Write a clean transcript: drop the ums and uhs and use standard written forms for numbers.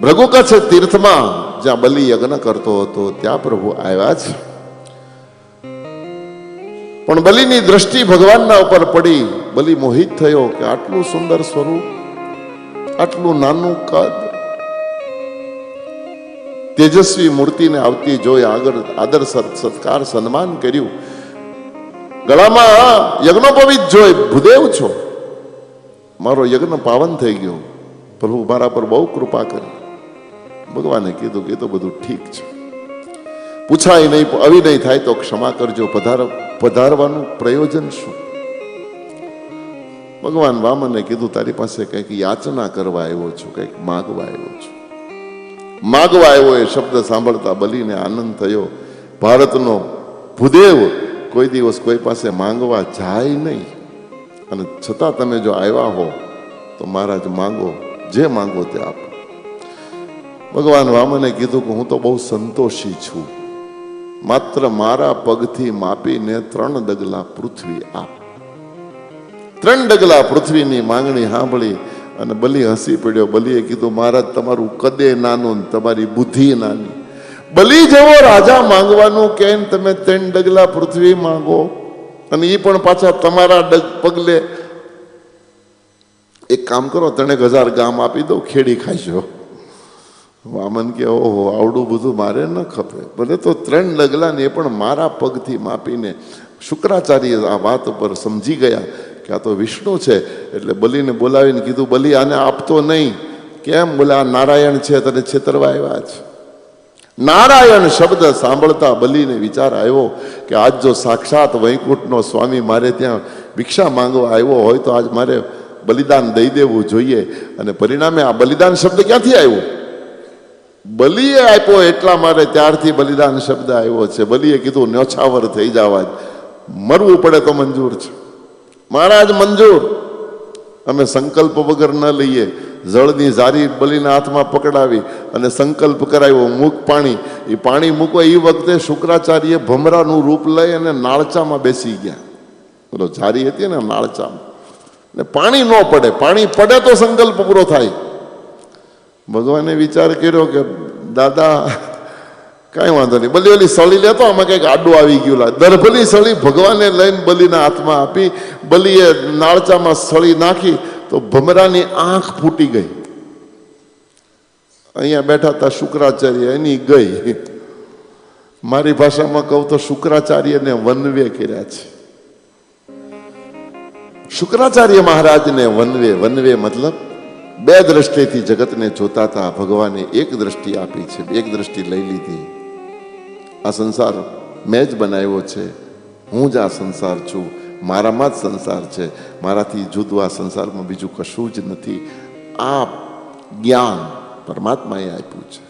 ભૃગુકચ્છ તીર્થમાં જ્યાં બલિ યજ્ઞ કરતો હતો ત્યાં પ્રભુ આવ્યા છે. પણ બલિની દ્રષ્ટિ ભગવાનના ઉપર પડી. બલિ મોહિત થયો કે આટલું સુંદર સ્વરૂપ, આટલું નાનું કદ, તેજસ્વી મૂર્તિને આવતી જોઈ આગળ આદર સત્કાર સન્માન કર્યું. ગળામાં યજ્ઞોપવિત જોઈ ભૂદેવ છો, મારો યજ્ઞ પાવન થઈ ગયો, પ્રભુ મારા પર બહુ કૃપા કરી. ભગવાને કીધું કે તો બધું ઠીક છે, પૂછાય નહીં, અવિનય થાય તો ક્ષમા કરજો, પધારવાનું પ્રયોજન શું? ભગવાન વામને કીધું તારી પાસે કંઈક યાચના કરવા આવ્યો છું, કંઈક માગવા આવ્યો છું. માગવા આવ્યો એ શબ્દ સાંભળતા બલિને આનંદ થયો. ભારતનો ભૂદેવ કોઈ દિવસ કોઈ પાસે માંગવા જાય નહીં, અને છતાં તમે જો આવ્યા હો તો મહારાજ માંગો, જે માંગો તે આપો. ભગવાન વામને કીધું કે હું તો બહુ સંતોષી છું, માત્ર મારા પગથી માપીને 3 ડગલા પૃથ્વી આપ. 3 ડગલા પૃથ્વીની માંગણી સાંભળી અને બલિ હસી પડ્યો. બલિએ કીધું મહારાજ તમારું કદે નાનું, તમારી બુદ્ધિ નાની. બલિ જેવો રાજા માંગવાનું કે તમે 3 ડગલા પૃથ્વી માંગો, અને એ પણ પાછા તમારા પગલે. એક કામ કરો, 3000 ગામ આપી દો, ખેડી ખાઈશો. વામન કે ઓહો આવડું બધું મારે ન ખપે, ભલે તો 3 ડગલા ને એ પણ મારા પગથી માપીને. શુક્રાચાર્ય આ વાત પર સમજી ગયા કે આ તો વિષ્ણુ છે. એટલે બલિને બોલાવીને કીધું બલિ આને આપતો નહીં. કેમ? બોલે આ નારાયણ છે, તને છેતરવા આવ્યા છે. નારાયણ શબ્દ સાંભળતા બલિને વિચાર આવ્યો કે આજ જો સાક્ષાત વૈકુંઠનો સ્વામી મારે ત્યાં ભિક્ષા માંગવા આવ્યો હોય તો આજ મારે બલિદાન દઈ દેવું જોઈએ. અને પરિણામે આ બલિદાન શબ્દ ક્યાંથી આવ્યો? બલિએ આપ્યો એટલા મારે ત્યારથી બલિદાન શબ્દ આવ્યો છે. બલિએ કીધું ન્યોછાવર થઈ જવા, મરવું પડે તો મંજૂર છે. મહારાજ મંજૂર, અમે સંકલ્પ વગર ન લઈએ. જળની જારી બલિના હાથમાં પકડાવી અને સંકલ્પ કરાવ્યો, મૂક પાણી. એ પાણી મૂકો એ વખતે શુક્રાચાર્ય ભમરાનું રૂપ લઈ અને નાળચામાં બેસી ગયા. બોલો જારી હતી ને નાળચામાં, ને પાણી ન પડે, પાણી પડે તો સંકલ્પ પૂરો થાય. ભગવાને વિચાર કર્યો કે દાદા કાંઈ વાંધો નહીં, બલી ઓલી સળી લેતો, આમાં કંઈક આડું આવી ગયું. દર્ભની સળી ભગવાને લઈને બલીના હાથમાં આપી. બલીએ નાળચામાં સળી નાખી તો ભમરાની આંખ ફૂટી ગઈ. અહીંયા બેઠા હતા શુક્રાચાર્ય, એની ગઈ. મારી ભાષામાં કહું તો શુક્રાચાર્યને વનવે કર્યા છે. શુક્રાચાર્ય મહારાજને વનવે, વનવે મતલબ 2 દ્રષ્ટિથી જગતને જોતા હતા. ભગવાને 1 દ્રષ્ટિ આપી છે, 1 દ્રષ્ટિ લઈ લીધી. આ સંસાર મેં જ બનાવ્યો છે, હું જ આ સંસાર છું, મારામાં જ સંસાર છે, મારાથી જુદું આ સંસારમાં બીજું કશું જ નથી. આ જ્ઞાન પરમાત્માએ આપ્યું છે.